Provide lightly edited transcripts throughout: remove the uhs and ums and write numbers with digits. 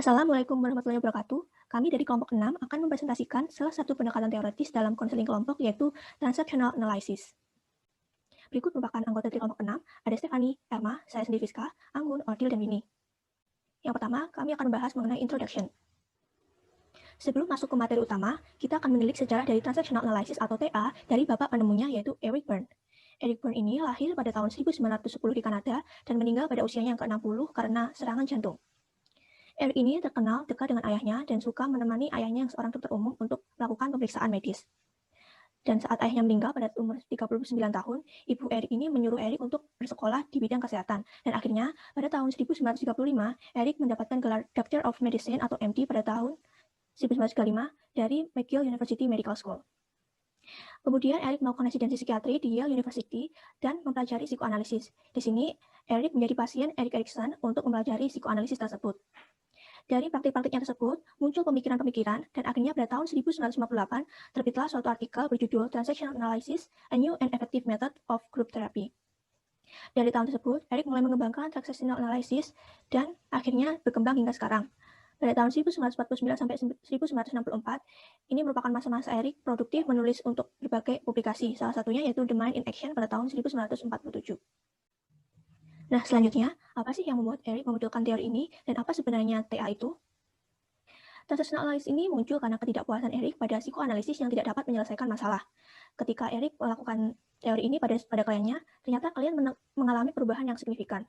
Assalamualaikum warahmatullahi wabarakatuh. Kami dari kelompok 6 akan mempresentasikan salah satu pendekatan teoritis dalam konseling kelompok yaitu transactional analysis. Berikut merupakan anggota dari kelompok 6, ada Stefani, Erma, saya sendiri Fiska, Anggun, Ordil, dan Winnie. Yang pertama, kami akan membahas mengenai introduction. Sebelum masuk ke materi utama, kita akan menilik sejarah dari transactional analysis atau TA dari bapak penemunya yaitu Eric Berne. Eric Berne ini lahir pada tahun 1910 di Kanada dan meninggal pada usianya yang ke-60 karena serangan jantung. Eric ini terkenal dekat dengan ayahnya dan suka menemani ayahnya yang seorang dokter umum untuk melakukan pemeriksaan medis. Dan saat ayahnya meninggal pada umur 39 tahun, ibu Eric ini menyuruh Eric untuk bersekolah di bidang kesehatan. Dan akhirnya, pada tahun 1935, Eric mendapatkan gelar Doctor of Medicine atau MD pada tahun 1935 dari McGill University Medical School. Kemudian Eric melakukan residensi psikiatri di Yale University dan mempelajari psikoanalisis. Di sini, Eric menjadi pasien Erik Erikson untuk mempelajari psikoanalisis tersebut. Dari praktik-praktiknya tersebut, muncul pemikiran-pemikiran, dan akhirnya pada tahun 1958 terbitlah suatu artikel berjudul Transactional Analysis, A New and Effective Method of Group Therapy. Dari tahun tersebut, Eric mulai mengembangkan Transactional Analysis, dan akhirnya berkembang hingga sekarang. Pada tahun 1949 sampai 1964, ini merupakan masa-masa Eric produktif menulis untuk berbagai publikasi, salah satunya yaitu The Mind in Action pada tahun 1947. Nah, selanjutnya, apa sih yang membuat Eric memunculkan teori ini, dan apa sebenarnya TA itu? Transactional analysis ini muncul karena ketidakpuasan Eric pada psikoanalisis yang tidak dapat menyelesaikan masalah. Ketika Eric melakukan teori ini pada kliennya, ternyata klien mengalami perubahan yang signifikan.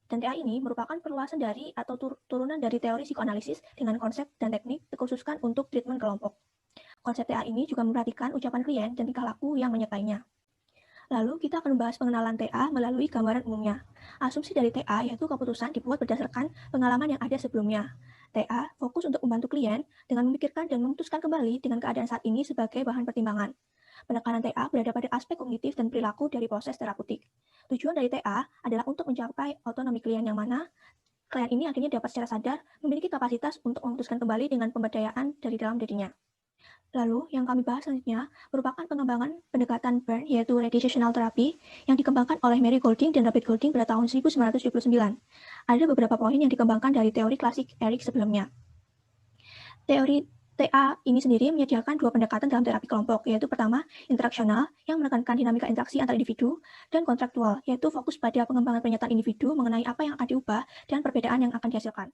Dan TA ini merupakan perluasan dari atau turunan dari teori psikoanalisis dengan konsep dan teknik dikhususkan untuk treatment kelompok. Konsep TA ini juga memperhatikan ucapan klien dan tingkah laku yang menyertainya. Lalu kita akan membahas pengenalan TA melalui gambaran umumnya. Asumsi dari TA yaitu keputusan dibuat berdasarkan pengalaman yang ada sebelumnya. TA fokus untuk membantu klien dengan memikirkan dan memutuskan kembali dengan keadaan saat ini sebagai bahan pertimbangan. Penekanan TA berada pada aspek kognitif dan perilaku dari proses terapeutik. Tujuan dari TA adalah untuk mencapai otonomi klien yang mana klien ini akhirnya dapat secara sadar memiliki kapasitas untuk memutuskan kembali dengan pemberdayaan dari dalam dirinya. Lalu, yang kami bahas selanjutnya merupakan pengembangan pendekatan Berne, yaitu Radiational Therapy, yang dikembangkan oleh Mary Golding dan David Golding pada tahun 1979. Ada beberapa poin yang dikembangkan dari teori klasik Eric sebelumnya. Teori TA ini sendiri menyediakan dua pendekatan dalam terapi kelompok, yaitu pertama, interaksional, yang menekankan dinamika interaksi antar individu, dan kontraktual, yaitu fokus pada pengembangan pernyataan individu mengenai apa yang akan diubah dan perbedaan yang akan dihasilkan.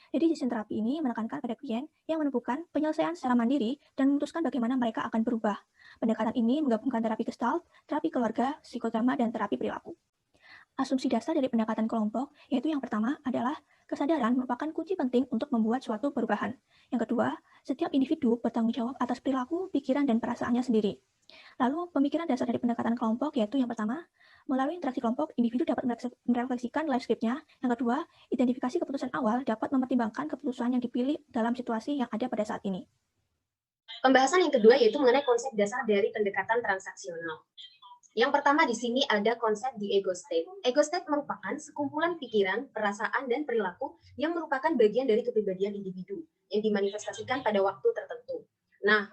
Jadi sistem terapi ini menekankan pada klien yang menemukan penyelesaian secara mandiri dan memutuskan bagaimana mereka akan berubah. Pendekatan ini menggabungkan terapi gestalt, terapi keluarga, psikodrama, dan terapi perilaku. Asumsi dasar dari pendekatan kelompok yaitu yang pertama adalah kesadaran merupakan kunci penting untuk membuat suatu perubahan. Yang kedua, setiap individu bertanggung jawab atas perilaku, pikiran, dan perasaannya sendiri. Lalu, pemikiran dasar dari pendekatan kelompok yaitu yang pertama, melalui interaksi kelompok, individu dapat merefleksikan life script-nya. Yang kedua, identifikasi keputusan awal dapat mempertimbangkan keputusan yang dipilih dalam situasi yang ada pada saat ini. Pembahasan yang kedua yaitu mengenai konsep dasar dari pendekatan transaksional. Yang pertama di sini ada konsep di ego state. Ego state merupakan sekumpulan pikiran, perasaan, dan perilaku yang merupakan bagian dari kepribadian individu yang dimanifestasikan pada waktu tertentu. Nah,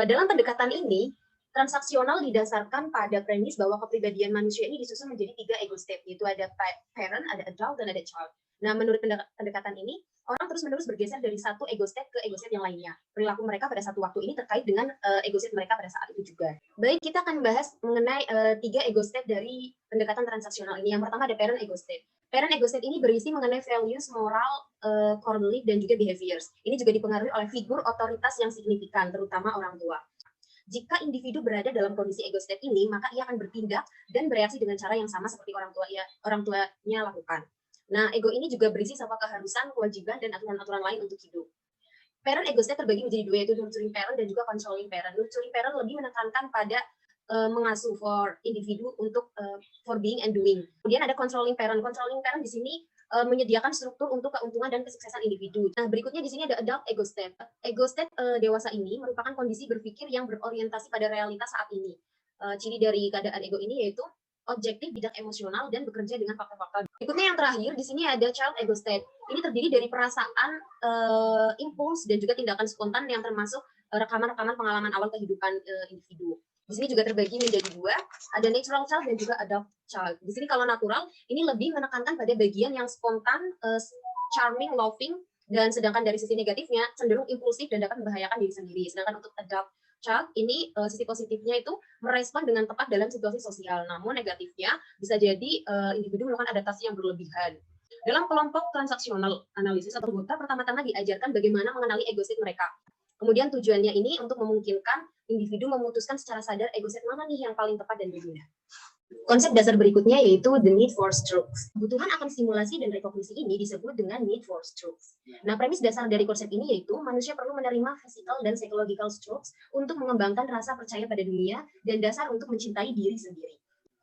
dalam pendekatan ini, transaksional didasarkan pada premis bahwa kepribadian manusia ini disusun menjadi 3 ego state, yaitu ada parent, ada adult, dan ada child. Nah, menurut pendekatan ini, orang terus-menerus bergeser dari satu ego state ke ego state yang lainnya. Perilaku mereka pada satu waktu ini terkait dengan ego state mereka pada saat itu juga. Baik, kita akan bahas mengenai 3 ego state dari pendekatan transaksional ini. Yang pertama ada parent ego state. Parent ego state ini berisi mengenai values, moral, core belief, dan juga behaviors. Ini juga dipengaruhi oleh figur otoritas yang signifikan, terutama orang tua. Jika individu berada dalam kondisi ego state ini, maka ia akan bertindak dan bereaksi dengan cara yang sama seperti orang tuanya lakukan. Nah, ego ini juga berisi sama keharusan, kewajiban, dan aturan-aturan lain untuk hidup. Parent ego state terbagi menjadi 2, yaitu nurturing parent dan juga controlling parent. Nurturing parent lebih menekankan pada mengasuh for individu untuk for being and doing. Kemudian ada controlling parent. Controlling parent di sini menyediakan struktur untuk keuntungan dan kesuksesan individu. Nah, berikutnya di sini ada adult ego state. Ego state dewasa ini merupakan kondisi berpikir yang berorientasi pada realitas saat ini. Ciri dari keadaan ego ini yaitu objektif, bidang emosional, dan bekerja dengan fakta-fakta. Berikutnya yang terakhir, di sini ada child ego state. Ini terdiri dari perasaan, impuls, dan juga tindakan spontan yang termasuk rekaman-rekaman pengalaman awal kehidupan individu. Di sini juga terbagi menjadi 2, ada natural child dan juga adult child. Di sini kalau natural, ini lebih menekankan pada bagian yang spontan, charming, loving, Dan sedangkan dari sisi negatifnya cenderung impulsif dan dapat membahayakan diri sendiri. Sedangkan untuk adopt child ini sisi positifnya itu merespon dengan tepat dalam situasi sosial. Namun negatifnya bisa jadi individu melakukan adaptasi yang berlebihan. Dalam kelompok transaksional analisis atau anggota pertama-tama diajarkan bagaimana mengenali ego state mereka. Kemudian tujuannya ini untuk memungkinkan individu memutuskan secara sadar ego state mana nih yang paling tepat dan berbeda. Konsep dasar berikutnya yaitu the need for strokes. Kebutuhan akan stimulasi dan rekognisi ini disebut dengan need for strokes. Nah, premis dasar dari konsep ini yaitu manusia perlu menerima physical dan psychological strokes untuk mengembangkan rasa percaya pada dunia dan dasar untuk mencintai diri sendiri.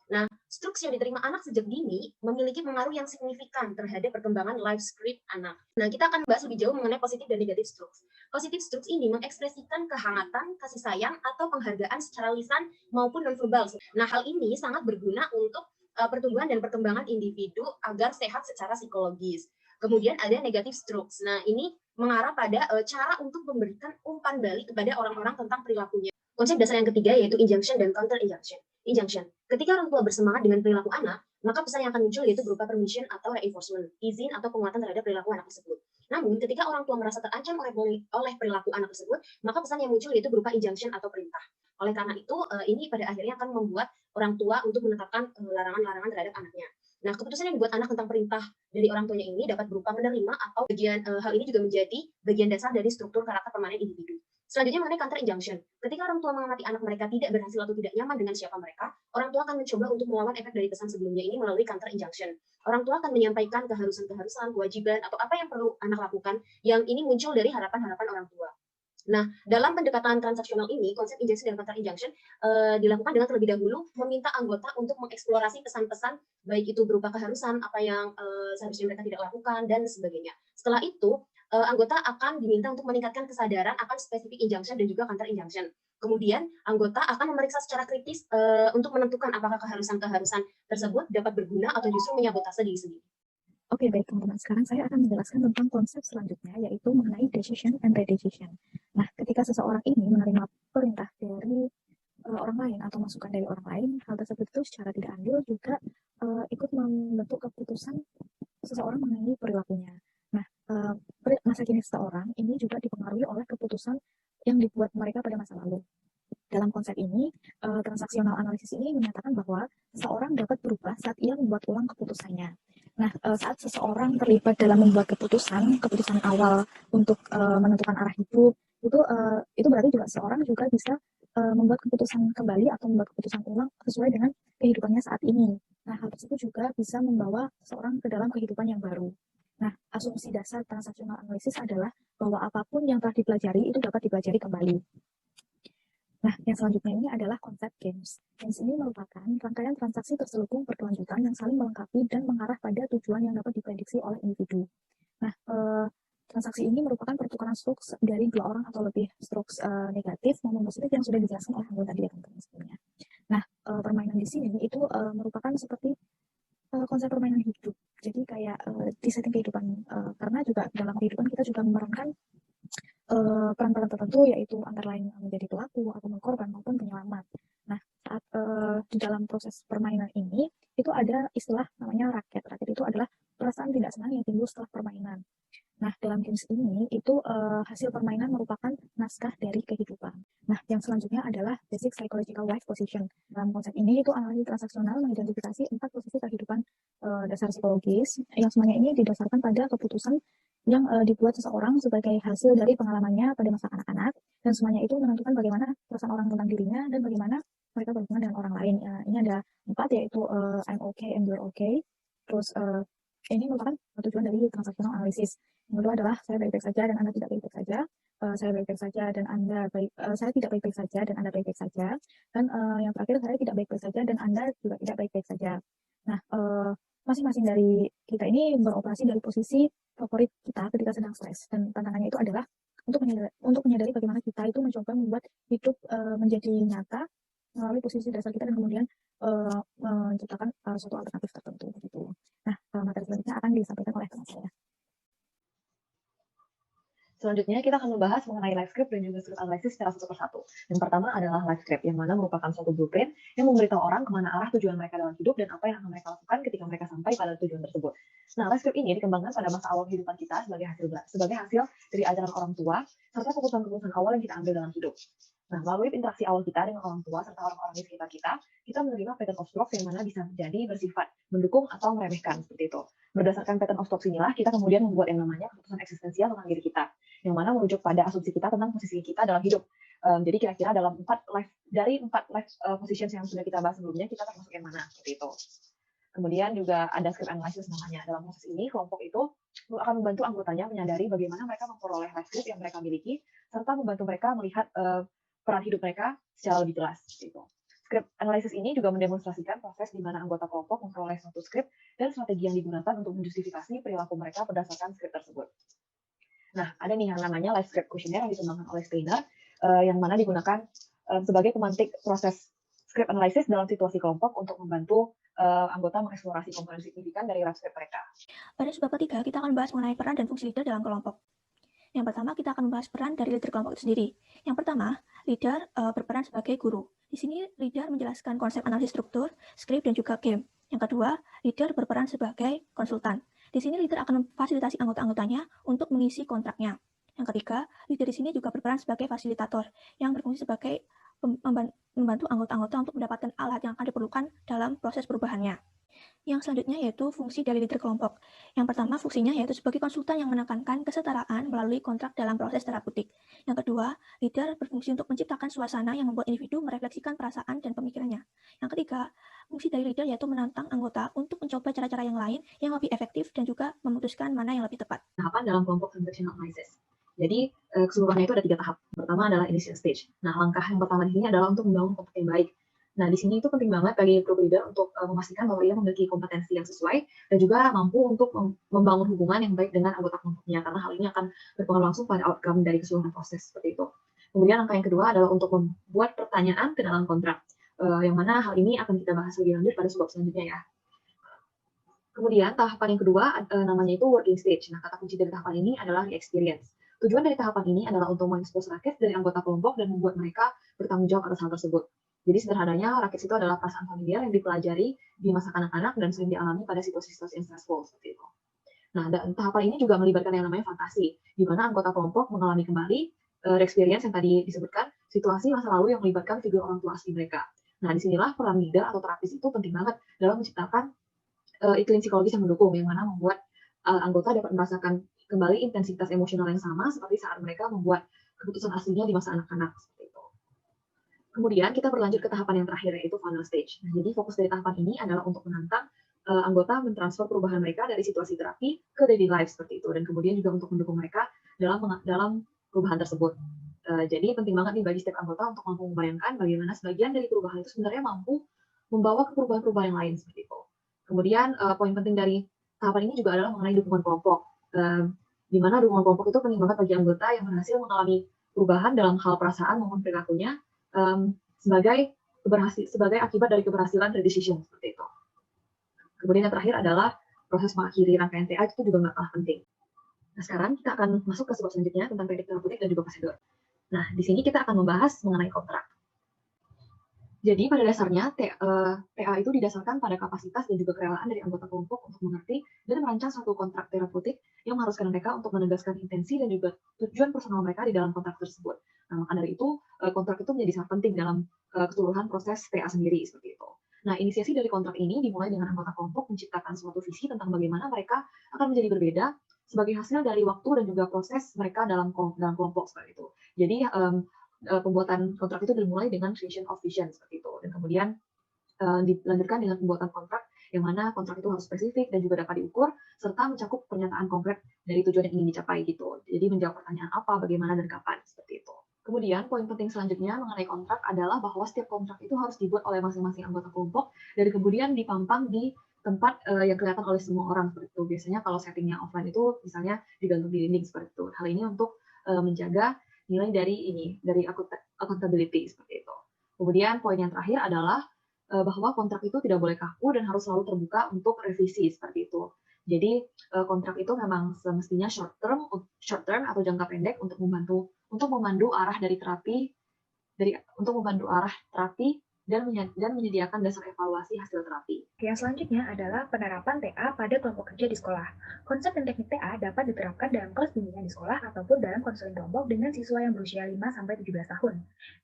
Nah, strokes yang diterima anak sejak dini memiliki pengaruh yang signifikan terhadap perkembangan life script anak. Nah, kita akan bahas lebih jauh mengenai positif dan negatif strokes. Positif strokes ini mengekspresikan kehangatan, kasih sayang, atau penghargaan secara lisan maupun nonverbal. Nah, hal ini sangat berguna untuk pertumbuhan dan perkembangan individu agar sehat secara psikologis. Kemudian ada negatif strokes. Nah, ini mengarah pada cara untuk memberikan umpan balik kepada orang-orang tentang perilakunya. Konsep dasar yang ketiga yaitu injunction dan counter injunction. Injunction. Ketika orang tua bersemangat dengan perilaku anak, maka pesan yang akan muncul yaitu berupa permission atau reinforcement, izin atau penguatan terhadap perilaku anak tersebut. Namun, ketika orang tua merasa terancam oleh perilaku anak tersebut, maka pesan yang muncul yaitu berupa injunction atau perintah. Oleh karena itu, ini pada akhirnya akan membuat orang tua untuk menetapkan larangan-larangan terhadap anaknya. Nah, keputusan yang dibuat anak tentang perintah dari orang tuanya ini dapat berupa menerima atau hal ini juga menjadi bagian dasar dari struktur karakter permanen individu. Selanjutnya mengenai counter injunction. Ketika orang tua mengamati anak mereka tidak berhasil atau tidak nyaman dengan siapa mereka, orang tua akan mencoba untuk melawan efek dari pesan sebelumnya ini melalui counter injunction. Orang tua akan menyampaikan keharusan-keharusan, kewajiban, atau apa yang perlu anak lakukan yang ini muncul dari harapan-harapan orang tua. Nah, dalam pendekatan transaksional ini, konsep injection dan counter injunction dilakukan dengan terlebih dahulu meminta anggota untuk mengeksplorasi pesan-pesan, baik itu berupa keharusan, apa yang seharusnya mereka tidak lakukan, dan sebagainya. Setelah itu, anggota akan diminta untuk meningkatkan kesadaran akan spesifik injunction dan juga counter injunction. Kemudian, anggota akan memeriksa secara kritis untuk menentukan apakah keharusan-keharusan tersebut dapat berguna atau justru menyabotase diri sendiri. Oke, baik teman-teman. Sekarang saya akan menjelaskan tentang konsep selanjutnya, yaitu mengenai decision and redecision. Nah, ketika seseorang ini menerima perintah dari orang lain atau masukan dari orang lain, hal tersebut itu secara tidak adil juga ikut membentuk keputusan seseorang mengenai perilakunya. Nah, masa kini seseorang ini juga dipengaruhi oleh keputusan yang dibuat mereka pada masa lalu. Dalam konsep ini, transaksional analisis ini menyatakan bahwa seseorang dapat berubah saat ia membuat ulang keputusannya. Nah, saat seseorang terlibat dalam membuat keputusan awal untuk menentukan arah hidup, itu berarti juga seseorang juga bisa membuat keputusan kembali atau membuat keputusan ulang sesuai dengan kehidupannya saat ini. Nah, hal tersebut juga bisa membawa seseorang ke dalam kehidupan yang baru. Nah, asumsi dasar transaksional analisis adalah bahwa apapun yang telah dipelajari itu dapat dipelajari kembali. Nah, yang selanjutnya ini adalah konsep games. Games ini merupakan rangkaian transaksi terselubung berkelanjutan yang saling melengkapi dan mengarah pada tujuan yang dapat diprediksi oleh individu. Nah, transaksi ini merupakan pertukaran strokes dari dua orang atau lebih strokes negatif maupun positif yang sudah dijelaskan oleh anggota di teman-teman sebelumnya. Nah, permainan di sini itu merupakan seperti konsep permainan hidup. Jadi kayak di setting kehidupan, karena juga dalam kehidupan kita juga memerankan peran-peran tertentu, yaitu antara lain menjadi pelaku atau korban maupun penyelamat. Nah, saat di dalam proses permainan ini itu ada istilah namanya raket. Raket itu adalah perasaan tidak senang yang timbul setelah permainan. Nah, dalam games ini itu hasil permainan merupakan naskah dari kehidupan. Nah, yang selanjutnya adalah basic psychological life position. Dalam konsep ini itu analisis transaksional mengidentifikasi 4 posisi kehidupan dasar psikologis yang semuanya ini didasarkan pada keputusan yang dibuat seseorang sebagai hasil dari pengalamannya pada masa kanak-kanak, dan semuanya itu menentukan bagaimana perasaan orang tentang dirinya dan bagaimana mereka berhubungan dengan orang lain. Ini ada 4, yaitu I'm okay and you're okay. Terus ini merupakan tujuan dari transaksional analisis. Yang kedua adalah saya baik-baik saja dan Anda tidak baik-baik saja. Saya baik-baik saja dan Anda saya tidak baik-baik saja dan Anda baik-baik saja. Dan yang terakhir, saya tidak baik-baik saja dan Anda juga tidak baik-baik saja. Nah, masing-masing dari kita ini beroperasi dari posisi favorit kita ketika sedang stres, dan tantangannya itu adalah untuk menyadari bagaimana kita itu mencoba membuat hidup menjadi nyata melalui posisi dasar kita dan kemudian menciptakan suatu alternatif tertentu gitu. Nah, materi selanjutnya akan disampaikan oleh teman saya. Selanjutnya kita akan membahas mengenai live script dan juga script analysis secara satu persatu. Yang pertama adalah live script, yang mana merupakan suatu blueprint yang memberitahu orang kemana arah tujuan mereka dalam hidup dan apa yang akan mereka lakukan ketika mereka sampai pada tujuan tersebut. Nah, live script ini dikembangkan pada masa awal kehidupan kita sebagai hasil dari ajaran orang tua serta keputusan-keputusan awal yang kita ambil dalam hidup. Nah, melalui interaksi awal kita dengan orang tua serta orang-orang di sekitar kita menerima pattern of talks yang mana bisa menjadi bersifat mendukung atau meremehkan seperti itu. Berdasarkan pattern of talks inilah kita kemudian membuat yang namanya keputusan eksistensial tentang diri kita, yang mana merujuk pada asumsi kita tentang posisi kita dalam hidup. Jadi kira-kira dalam 4 life positions yang sudah kita bahas sebelumnya, kita termasuk yang mana seperti itu. Kemudian juga ada script analysis namanya. Dalam proses ini, kelompok itu akan membantu anggotanya menyadari bagaimana mereka memperoleh life script yang mereka miliki, serta membantu mereka melihat peran hidup mereka secara lebih jelas. Gitu. Script analysis ini juga mendemonstrasikan proses di mana anggota kelompok memperoleh suatu script dan strategi yang digunakan untuk menjustifikasi perilaku mereka berdasarkan script tersebut. Nah, ada nih yang namanya life script questionnaire yang dikembangkan oleh Steiner, yang mana digunakan sebagai pemantik proses script analysis dalam situasi kelompok untuk membantu anggota mengeksplorasi komponen signifikan dari life script mereka. Pada subbab ketiga, kita akan membahas mengenai peran dan fungsi leader dalam kelompok. Yang pertama, kita akan membahas peran dari leader kelompok itu sendiri. Yang pertama, leader berperan sebagai guru. Di sini, leader menjelaskan konsep analisis struktur, script, dan juga game. Yang kedua, leader berperan sebagai konsultan. Di sini, leader akan memfasilitasi anggota-anggotanya untuk mengisi kontraknya. Yang ketiga, leader di sini juga berperan sebagai fasilitator, yang berfungsi sebagai membantu anggota-anggota untuk mendapatkan alat yang akan diperlukan dalam proses perubahannya. Yang selanjutnya yaitu fungsi dari leader kelompok. Yang pertama, fungsinya yaitu sebagai konsultan yang menekankan kesetaraan melalui kontrak dalam proses terapeutik. Yang kedua, leader berfungsi untuk menciptakan suasana yang membuat individu merefleksikan perasaan dan pemikirannya. Yang ketiga, fungsi dari leader yaitu menantang anggota untuk mencoba cara-cara yang lain yang lebih efektif dan juga memutuskan mana yang lebih tepat. Tahapan dalam kelompok transactional analysis. Jadi, keseluruhannya itu ada 3 tahap. Pertama adalah initial stage. Nah, langkah yang pertama di sini adalah untuk membangun kelompok yang baik. Nah, di sini itu penting banget bagi group leader untuk memastikan bahwa ia memiliki kompetensi yang sesuai dan juga mampu untuk membangun hubungan yang baik dengan anggota kelompoknya, karena hal ini akan berpengaruh langsung pada outcome dari keseluruhan proses seperti itu. Kemudian langkah yang kedua adalah untuk membuat pertanyaan ke dalam kontrak, yang mana hal ini akan kita bahas lebih lanjut pada subbab selanjutnya ya. Kemudian tahapan yang kedua namanya itu working stage. Nah, kata kunci dari tahapan ini adalah experience. Tujuan dari tahapan ini adalah untuk mengekspos rakit dari anggota kelompok dan membuat mereka bertanggung jawab atas hal tersebut. Jadi sederhananya, rakit itu adalah perasaan familiar yang dipelajari di masa kanak-kanak dan sering dialami pada situasi-situasi yang stressful seperti itu. Nah, dan tahapan ini juga melibatkan yang namanya fantasi, di mana anggota kelompok mengalami kembali experience yang tadi disebutkan, situasi masa lalu yang melibatkan figur orang tua asli mereka. Nah, disinilah peran leader atau terapis itu penting banget dalam menciptakan iklim psikologis yang mendukung, yang mana membuat anggota dapat merasakan kembali intensitas emosional yang sama seperti saat mereka membuat keputusan aslinya di masa anak-anak. Kemudian kita berlanjut ke tahapan yang terakhir, yaitu final stage. Nah, jadi fokus dari tahapan ini adalah untuk menantang anggota mentransfer perubahan mereka dari situasi terapi ke daily life seperti itu, dan kemudian juga untuk mendukung mereka dalam perubahan tersebut. Jadi penting banget nih bagi setiap anggota untuk mampu membayangkan bagaimana sebagian dari perubahan itu sebenarnya mampu membawa ke perubahan-perubahan yang lain seperti itu. Kemudian poin penting dari tahapan ini juga adalah mengenai dukungan kelompok, di mana dukungan kelompok itu penting banget bagi anggota yang berhasil mengalami perubahan dalam hal perasaan maupun perilakunya, sebagai akibat dari keberhasilan decision seperti itu. Kemudian yang terakhir adalah proses mengakhiri rangkaian TA itu juga nggak kalah penting. Nah, sekarang kita akan masuk ke subbab selanjutnya tentang teknik terapeutik dan juga prosedur. Nah, di sini kita akan membahas mengenai kontrak. Jadi pada dasarnya TA itu didasarkan pada kapasitas dan juga kerelaan dari anggota kelompok untuk mengerti dan merancang suatu kontrak terapeutik yang mengharuskan mereka untuk menegaskan intensi dan juga tujuan personal mereka di dalam kontrak tersebut. Nah, maka dari itu kontrak itu menjadi sangat penting dalam keseluruhan proses TA sendiri seperti itu. Nah, inisiasi dari kontrak ini dimulai dengan anggota kelompok menciptakan suatu visi tentang bagaimana mereka akan menjadi berbeda sebagai hasil dari waktu dan juga proses mereka dalam kelompok seperti itu. Jadi pembuatan kontrak itu dimulai dengan creation of vision seperti itu, dan kemudian dilanjutkan dengan pembuatan kontrak yang mana kontrak itu harus spesifik dan juga dapat diukur serta mencakup pernyataan konkret dari tujuan yang ingin dicapai gitu. Jadi menjawab pertanyaan apa, bagaimana, dan kapan seperti itu. Kemudian poin penting selanjutnya mengenai kontrak adalah bahwa setiap kontrak itu harus dibuat oleh masing-masing anggota kelompok dan kemudian dipampang di tempat yang kelihatan oleh semua orang seperti itu. Biasanya kalau settingnya offline itu misalnya digantung di dinding seperti itu. Hal ini untuk menjaga nilai dari accountability seperti itu. Kemudian poin yang terakhir adalah bahwa kontrak itu tidak boleh kaku dan harus selalu terbuka untuk revisi seperti itu. Jadi kontrak itu memang semestinya short term atau jangka pendek untuk memandu arah dari terapi dan menyediakan dasar evaluasi hasil terapi. Yang selanjutnya adalah penerapan TA pada kelompok kerja di sekolah. Konsep dan teknik TA dapat diterapkan dalam kelas bimbingan di sekolah ataupun dalam konseling kelompok dengan siswa yang berusia 5-17 tahun.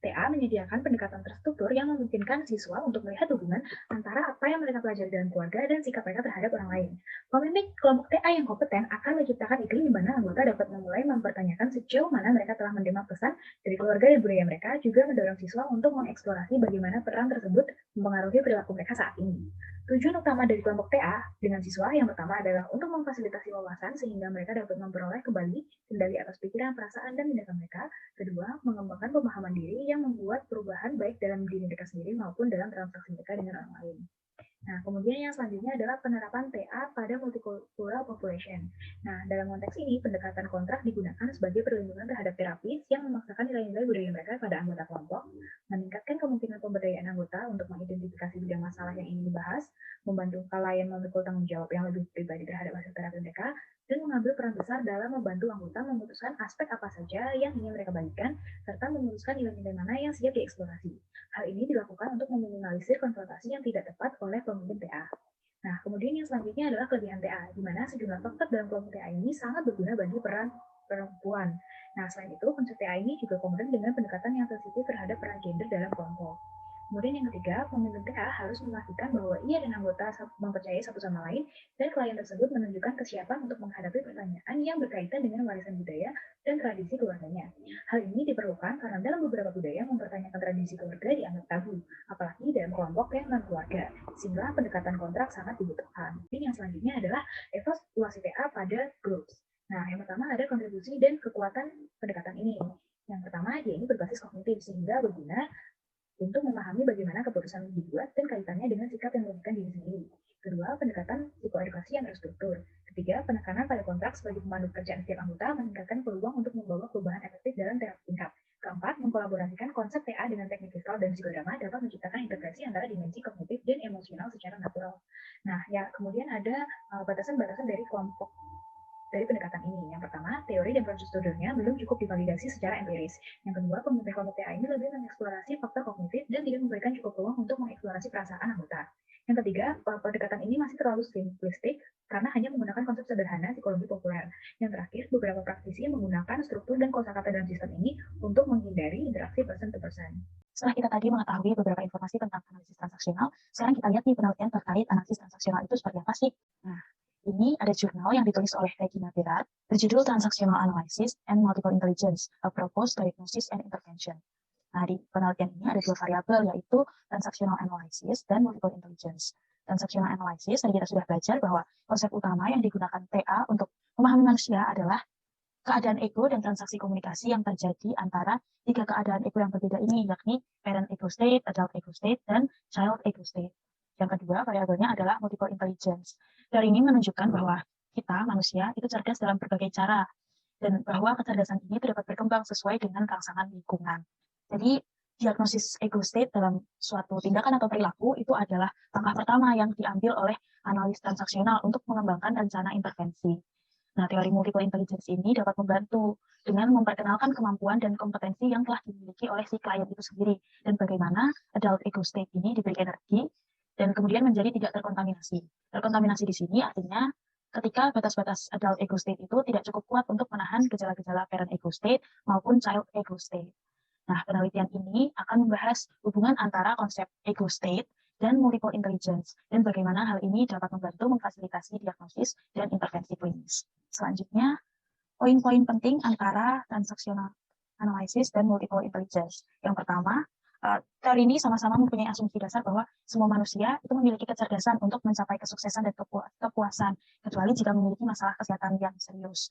TA menyediakan pendekatan terstruktur yang memungkinkan siswa untuk melihat hubungan antara apa yang mereka pelajari dalam keluarga dan sikap mereka terhadap orang lain. Pemimpin kelompok TA yang kompeten akan menciptakan iklim di mana anggota dapat memulai mempertanyakan sejauh mana mereka telah menerima pesan dari keluarga dan budaya mereka, juga mendorong siswa untuk mengeksplorasi bagaimana peran tersebut mempengaruhi perilaku mereka saat ini. Tujuan utama dari kelompok TA dengan siswa yang pertama adalah untuk memfasilitasi wawasan sehingga mereka dapat memperoleh kembali kendali atas pikiran, perasaan, dan tindakan mereka. Kedua, mengembangkan pemahaman diri yang membuat perubahan baik dalam diri mereka sendiri maupun dalam transaksi mereka dengan orang lain. Nah, kemudian yang selanjutnya adalah penerapan TA pada multicultural population. Nah, dalam konteks ini, pendekatan kontrak digunakan sebagai perlindungan terhadap terapis yang memaksakan nilai-nilai budaya mereka pada anggota kelompok, meningkatkan kemungkinan pemberdayaan anggota untuk mengidentifikasi bidang masalah yang ingin dibahas, membantu klien memikul tanggung jawab yang lebih pribadi terhadap hasil terapi mereka, dan mengambil peran besar dalam membantu anggota memutuskan aspek apa saja yang ingin mereka bagikan, serta memutuskan nilai-nilai mana yang siap dieksplorasi. Hal ini dilakukan untuk meminimalisir konfrontasi yang tidak tepat oleh pemimpin TA. Nah, kemudian yang selanjutnya adalah kelebihan TA, di mana sejumlah faktor dalam kelompok TA ini sangat berguna bagi peran perempuan. Nah, selain itu, konsep TA ini juga kompeten dengan pendekatan yang sensitif terhadap peran gender dalam kelompok. Kemudian yang ketiga, pemimpin TA harus memastikan bahwa ia dan anggota mempercayai satu sama lain dan klien tersebut menunjukkan kesiapan untuk menghadapi pertanyaan yang berkaitan dengan warisan budaya dan tradisi keluarganya. Hal ini diperlukan karena dalam beberapa budaya mempertanyakan tradisi keluarga dianggap tabu, apalagi dalam kelompok yang non-keluarga, sehingga pendekatan kontrak sangat dibutuhkan. Yang selanjutnya adalah evaluasi TA pada groups. Nah, yang pertama ada kontribusi dan kekuatan pendekatan ini. Yang pertama, dia ini berbasis kognitif sehingga berguna untuk memahami bagaimana keputusan dibuat dan kaitannya dengan sikap yang merugikan diri sendiri. Kedua, pendekatan psikoedukasi yang terstruktur. Ketiga, penekanan pada kontrak sebagai pemandu kerjaan setiap anggota meningkatkan peluang untuk membawa perubahan efektif dalam terapi tingkat. Keempat, mengkolaborasikan konsep TA dengan teknik kristal dan psikodrama dapat menciptakan integrasi antara dimensi kognitif dan emosional secara natural. Nah, ya kemudian ada batasan-batasan dari kelompok dari pendekatan ini. Yang pertama, teori dan prosedurnya belum cukup divalidasi secara empiris. Yang kedua, pemimpin kelompok TA ini lebih mengeksplorasi faktor kognitif dan tidak memberikan cukup peluang untuk mengeksplorasi perasaan anggota. Yang ketiga, pendekatan ini masih terlalu simplistik karena hanya menggunakan konsep sederhana psikologi populer. Yang terakhir, beberapa praktisi menggunakan struktur dan kosakata dalam sistem ini untuk menghindari interaksi person to person. Setelah kita tadi mengetahui beberapa informasi tentang analisis transaksional, sekarang kita lihat nih penelitian terkait analisis transaksional itu seperti apa sih? Nah, ini ada jurnal yang ditulis oleh Regina Berard berjudul Transactional Analysis and Multiple Intelligence, a Proposed Diagnosis and Intervention. Nah, di penelitian ini ada dua variabel, yaitu Transactional Analysis dan Multiple Intelligence. Transactional Analysis, tadi kita sudah belajar bahwa konsep utama yang digunakan TA untuk memahami manusia adalah keadaan ego dan transaksi komunikasi yang terjadi antara tiga keadaan ego yang berbeda ini, yakni parent ego state, adult ego state, dan child ego state. Yang kedua, variabelnya adalah multiple intelligence. Teori ini menunjukkan bahwa kita, manusia, itu cerdas dalam berbagai cara, dan bahwa kecerdasan ini dapat berkembang sesuai dengan rangsangan lingkungan. Jadi, diagnosis ego state dalam suatu tindakan atau perilaku itu adalah langkah pertama yang diambil oleh analis transaksional untuk mengembangkan rencana intervensi. Nah, teori multiple intelligence ini dapat membantu dengan memperkenalkan kemampuan dan kompetensi yang telah dimiliki oleh si klien itu sendiri, dan bagaimana adult ego state ini diberi energi dan kemudian menjadi tidak terkontaminasi. Terkontaminasi di sini artinya ketika batas-batas adult ego state itu tidak cukup kuat untuk menahan gejala-gejala parent ego state maupun child ego state. Nah, penelitian ini akan membahas hubungan antara konsep ego state dan multiple intelligence, dan bagaimana hal ini dapat membantu memfasilitasi diagnosis dan intervensi klinis. Selanjutnya, poin-poin penting antara transactional analysis dan multiple intelligence. Yang pertama, teori ini sama-sama mempunyai asumsi dasar bahwa semua manusia itu memiliki kecerdasan untuk mencapai kesuksesan dan kepuasan, kecuali jika memiliki masalah kesehatan yang serius.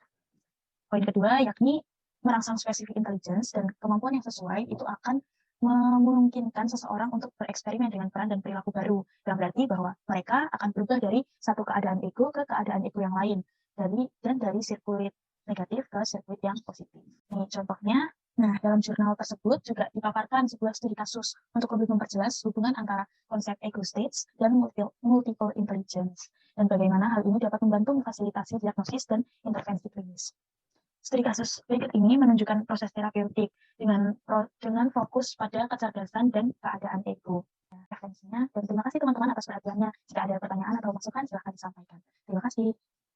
Poin kedua, yakni merangsang spesifik intelligence dan kemampuan yang sesuai itu akan memungkinkan seseorang untuk bereksperimen dengan peran dan perilaku baru, yang berarti bahwa mereka akan berubah dari satu keadaan ego ke keadaan ego yang lain, dari sirkuit negatif ke sirkuit yang positif. Ini contohnya, Nah, dalam jurnal tersebut juga dipaparkan sebuah studi kasus untuk lebih memperjelas hubungan antara konsep ego states dan multiple intelligence, dan bagaimana hal ini dapat membantu memfasilitasi diagnosis dan intervensi klinis. Studi kasus berikut ini menunjukkan proses terapeutik dengan fokus pada kecerdasan dan keadaan ego. Referensinya, dan terima kasih teman-teman atas perhatiannya. Jika ada pertanyaan atau masukan, silahkan disampaikan. Terima kasih.